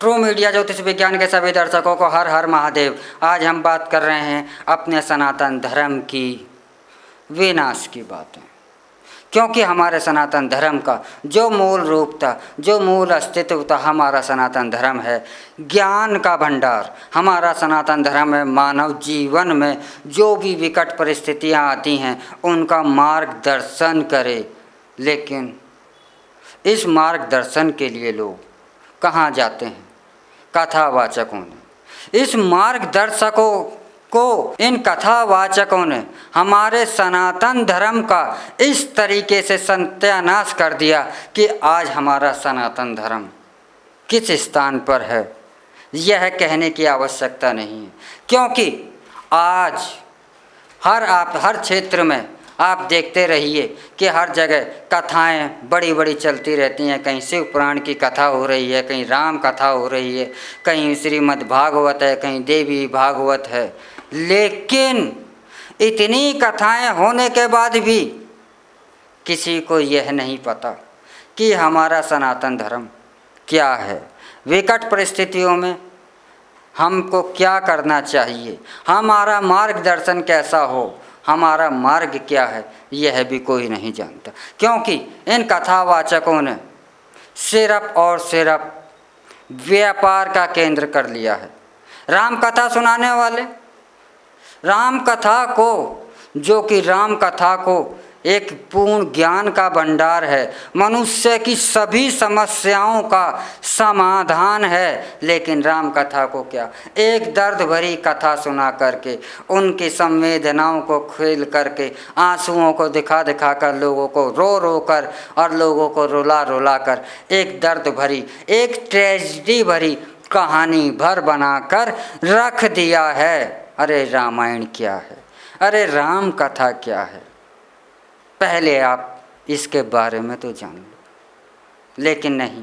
True media ज्योतिष विज्ञान के सभी दर्शकों को हर हर महादेव। आज हम बात कर रहे हैं अपने सनातन धर्म की विनाश की बातें, क्योंकि हमारे सनातन धर्म का जो मूल रूप था, जो मूल अस्तित्व था, हमारा सनातन धर्म है ज्ञान का भंडार। हमारा सनातन धर्म है मानव जीवन में जो भी विकट परिस्थितियां आती हैं उनका मार्गदर्शन करे। लेकिन इस मार्गदर्शन के लिए लोग कहाँ जाते हैं? कथावाचकों ने। इस मार्गदर्शकों को, इन कथावाचकों ने हमारे सनातन धर्म का इस तरीके से सत्यानाश कर दिया कि आज हमारा सनातन धर्म किस स्थान पर है यह कहने की आवश्यकता नहीं है, क्योंकि आज हर क्षेत्र में आप देखते रहिए कि हर जगह कथाएं बड़ी बड़ी चलती रहती हैं। कहीं शिव पुराण की कथा हो रही है, कहीं राम कथा हो रही है, कहीं श्रीमद् भागवत है, कहीं देवी भागवत है। लेकिन इतनी कथाएं होने के बाद भी किसी को यह नहीं पता कि हमारा सनातन धर्म क्या है। विकट परिस्थितियों में हमको क्या करना चाहिए, हमारा मार्गदर्शन कैसा हो, हमारा मार्ग क्या है, यह भी कोई नहीं जानता, क्योंकि इन कथावाचकों ने सिर्फ और सिर्फ व्यापार का केंद्र कर लिया है। राम कथा सुनाने वाले, राम कथा को, जो कि राम कथा को एक पूर्ण ज्ञान का भंडार है, मनुष्य की सभी समस्याओं का समाधान है, लेकिन राम कथा को क्या, एक दर्द भरी कथा सुना करके, उनकी संवेदनाओं को खेल करके, आंसुओं को दिखा दिखा कर, लोगों को रो रो कर और लोगों को रुला रुला कर एक दर्द भरी, एक ट्रेजेडी भरी कहानी भर बनाकर रख दिया है। अरे रामायण क्या है, अरे राम कथा क्या है, पहले आप इसके बारे में तो जान लो। लेकिन नहीं,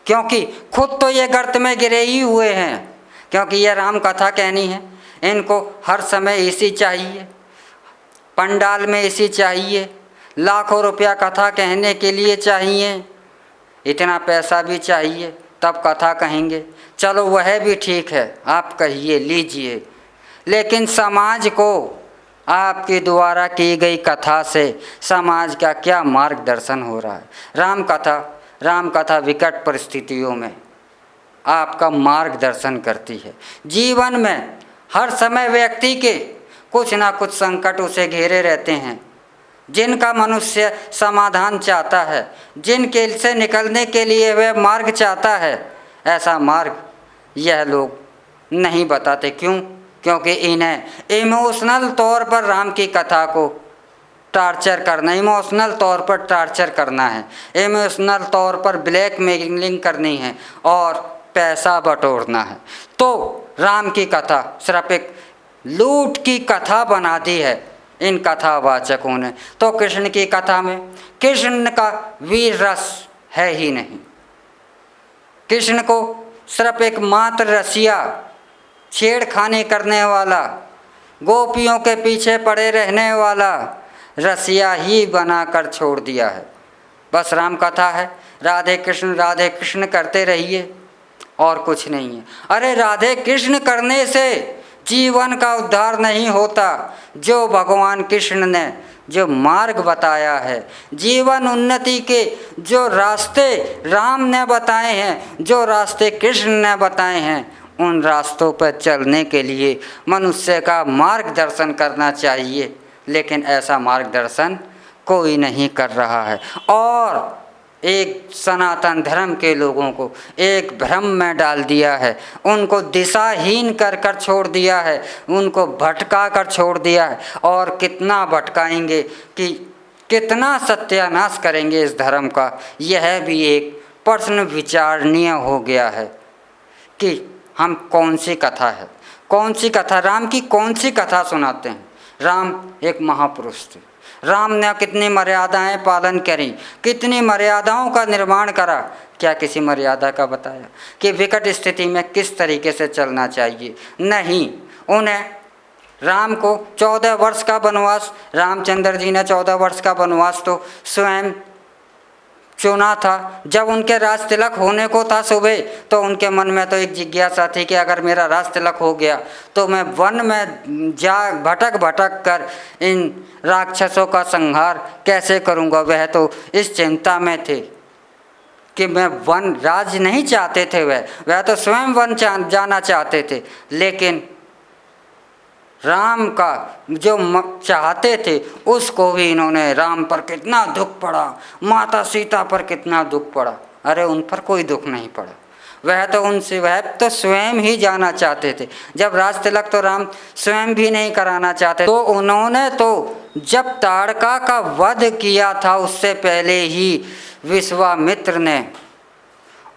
क्योंकि खुद तो ये गर्त में गिरे ही हुए हैं, क्योंकि ये राम कथा कहनी है, इनको हर समय इसी चाहिए, पंडाल में इसी चाहिए, लाखों रुपया कथा कहने के लिए चाहिए, इतना पैसा भी चाहिए तब कथा कहेंगे। चलो वह भी ठीक है, आप कहिए लीजिए, लेकिन समाज को आपके द्वारा की गई कथा से समाज का क्या मार्गदर्शन हो रहा है? राम कथा विकट परिस्थितियों में आपका मार्गदर्शन करती है। जीवन में हर समय व्यक्ति के कुछ ना कुछ संकट उसे घेरे रहते हैं, जिनका मनुष्य समाधान चाहता है, जिनके से निकलने के लिए वह मार्ग चाहता है। ऐसा मार्ग यह लोग नहीं बताते। क्यों? क्योंकि इन्हें इमोशनल तौर पर राम की कथा को टार्चर करना, इमोशनल तौर पर टार्चर करना है, इमोशनल तौर पर ब्लैकमेलिंग करनी है और पैसा बटोरना है। तो राम की कथा सिर्फ एक लूट की कथा बना दी है इन कथावाचकों ने। तो कृष्ण की कथा में कृष्ण का वीर रस है ही नहीं। कृष्ण को सिर्फ एक मात्र रसिया, छेड़खानी करने वाला, गोपियों के पीछे पड़े रहने वाला रसिया ही बनाकर छोड़ दिया है। बस राम कथा है, राधे कृष्ण करते रहिए और कुछ नहीं है। अरे राधे कृष्ण करने से जीवन का उद्धार नहीं होता। जो भगवान कृष्ण ने जो मार्ग बताया है, जीवन उन्नति के जो रास्ते राम ने बताए हैं, जो रास्ते कृष्ण ने बताए हैं, उन रास्तों पर चलने के लिए मनुष्य का मार्गदर्शन करना चाहिए। लेकिन ऐसा मार्गदर्शन कोई नहीं कर रहा है और एक सनातन धर्म के लोगों को एक भ्रम में डाल दिया है, उनको दिशाहीन कर कर छोड़ दिया है, उनको भटका कर छोड़ दिया है। और कितना भटकाएंगे कि कितना सत्यानाश करेंगे इस धर्म का, यह भी एक प्रश्न विचारणीय हो गया है कि हम कौन सी कथा है, कौन सी कथा, राम की कौन सी कथा सुनाते हैं। राम एक महापुरुष थे, राम ने कितनी मर्यादाएं पालन करी, कितनी मर्यादाओं का निर्माण करा। क्या किसी मर्यादा का बताया कि विकट स्थिति में किस तरीके से चलना चाहिए? नहीं। उन्हें राम को 14 वर्ष का वनवास, रामचंद्र जी ने 14 वर्ष का वनवास तो स्वयं चुना था। जब उनके राज तिलक होने को था सुबह, तो उनके मन में तो एक जिज्ञासा थी कि अगर मेरा राज तिलक हो गया तो मैं वन में जा भटक भटक कर इन राक्षसों का संहार कैसे करूंगा। वह तो इस चिंता में थे कि मैं वन राज नहीं चाहते थे, वह तो स्वयं वन जाना चाहते थे। लेकिन राम का जो चाहते थे उसको भी इन्होंने, राम पर कितना दुख पड़ा, माता सीता पर कितना दुख पड़ा। अरे उन पर कोई दुख नहीं पड़ा, वह तो स्वयं ही जाना चाहते थे। जब राज तिलक तो राम स्वयं भी नहीं कराना चाहते, तो उन्होंने तो जब ताड़का का वध किया था उससे पहले ही विश्वामित्र ने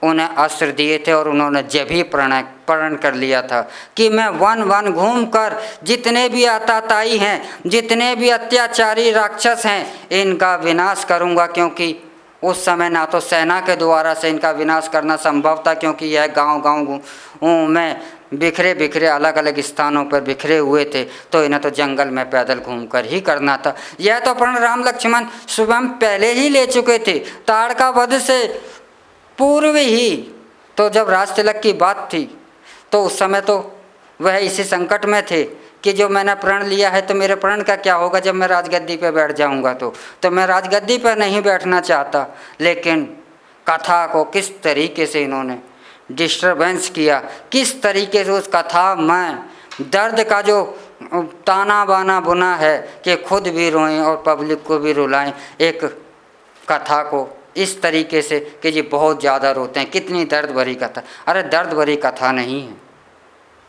उन्हें अस्त्र दिए थे और उन्होंने जब ही प्रण कर लिया था कि मैं वन वन घूम कर जितने भी आताताई हैं, जितने भी अत्याचारी राक्षस हैं, इनका विनाश करूंगा। क्योंकि उस समय ना तो सेना के द्वारा से इनका विनाश करना संभव था, क्योंकि यह गांव में बिखरे बिखरे अलग अलग स्थानों पर बिखरे हुए थे, तो इन्हें तो जंगल में पैदल घूमकर ही करना था। यह तो प्रण राम लक्ष्मण स्वयं पहले ही ले चुके थे, ताड़का वध से पूर्व ही। तो जब राज तिलक की बात थी तो उस समय तो वह इसी संकट में थे कि जो मैंने प्रण लिया है तो मेरे प्रण का क्या होगा जब मैं राजगद्दी पर बैठ जाऊंगा। तो मैं राजगद्दी पर नहीं बैठना चाहता। लेकिन कथा को किस तरीके से इन्होंने डिस्टर्बेंस किया, किस तरीके से उस कथा में दर्द का जो ताना बाना बुना है कि खुद भी रोएं और पब्लिक को भी रुलाएं, एक कथा को इस तरीके से कि जी बहुत ज़्यादा रोते हैं। कितनी दर्द भरी कथा। अरे दर्द भरी कथा नहीं है,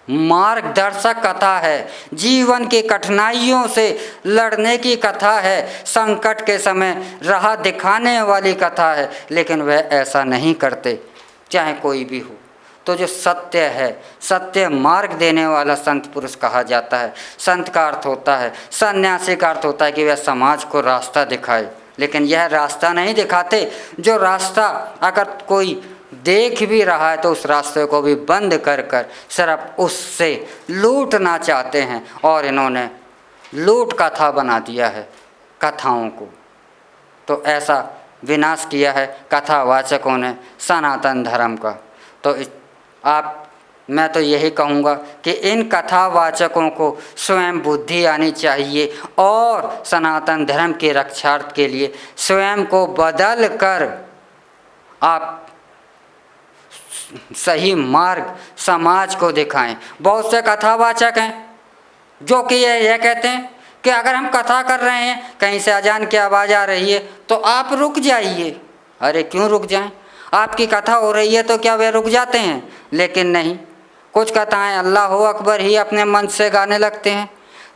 मार्गदर्शक कथा है, जीवन की कठिनाइयों से लड़ने की कथा है, संकट के समय राह दिखाने वाली कथा है। लेकिन वह ऐसा नहीं करते, चाहे कोई भी हो। तो जो सत्य है, सत्य मार्ग देने वाला संत पुरुष कहा जाता है। संत का अर्थ होता है, सन्यासी का अर्थ होता है कि वह समाज को रास्ता दिखाए। लेकिन यह रास्ता नहीं दिखाते, जो रास्ता अगर कोई देख भी रहा है तो उस रास्ते को भी बंद कर कर सिर्फ उससे लूटना चाहते हैं। और इन्होंने लूट कथा बना दिया है कथाओं को। तो ऐसा विनाश किया है कथावाचकों ने सनातन धर्म का। तो मैं तो यही कहूँगा कि इन कथावाचकों को स्वयं बुद्धि आनी चाहिए और सनातन धर्म के रक्षार्थ के लिए स्वयं को बदल कर आप सही मार्ग समाज को दिखाएं। बहुत से कथावाचक हैं जो कि यह कहते हैं कि अगर हम कथा कर रहे हैं, कहीं से अजान की आवाज़ आ रही है तो आप रुक जाइए। अरे क्यों रुक जाएं? आपकी कथा हो रही है तो क्या वे रुक जाते हैं? लेकिन नहीं, कुछ कथाएं अल्लाह हो अकबर ही अपने मन से गाने लगते हैं।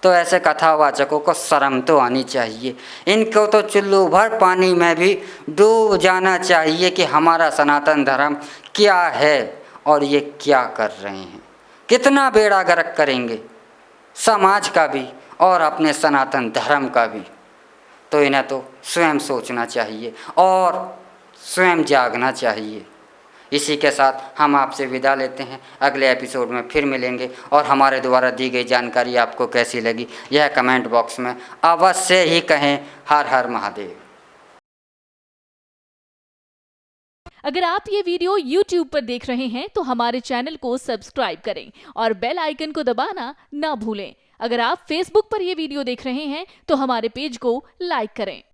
तो ऐसे कथावाचकों को शर्म तो आनी चाहिए। इनको तो चुल्लू भर पानी में भी डूब जाना चाहिए कि हमारा सनातन धर्म क्या है और ये क्या कर रहे हैं। कितना बेड़ा गर्क करेंगे समाज का भी और अपने सनातन धर्म का भी। तो इन्हें तो स्वयं सोचना चाहिए और स्वयं जागना चाहिए। इसी के साथ हम आपसे विदा लेते हैं। अगले एपिसोड में फिर मिलेंगे और हमारे द्वारा दी गई जानकारी आपको कैसी लगी यह कमेंट बॉक्स में अवश्य ही कहें। हर हर महादेव। अगर आप ये वीडियो YouTube पर देख रहे हैं तो हमारे चैनल को सब्सक्राइब करें और बेल आइकन को दबाना ना भूलें। अगर आप Facebook पर ये वीडियो देख रहे हैं तो हमारे पेज को लाइक करें।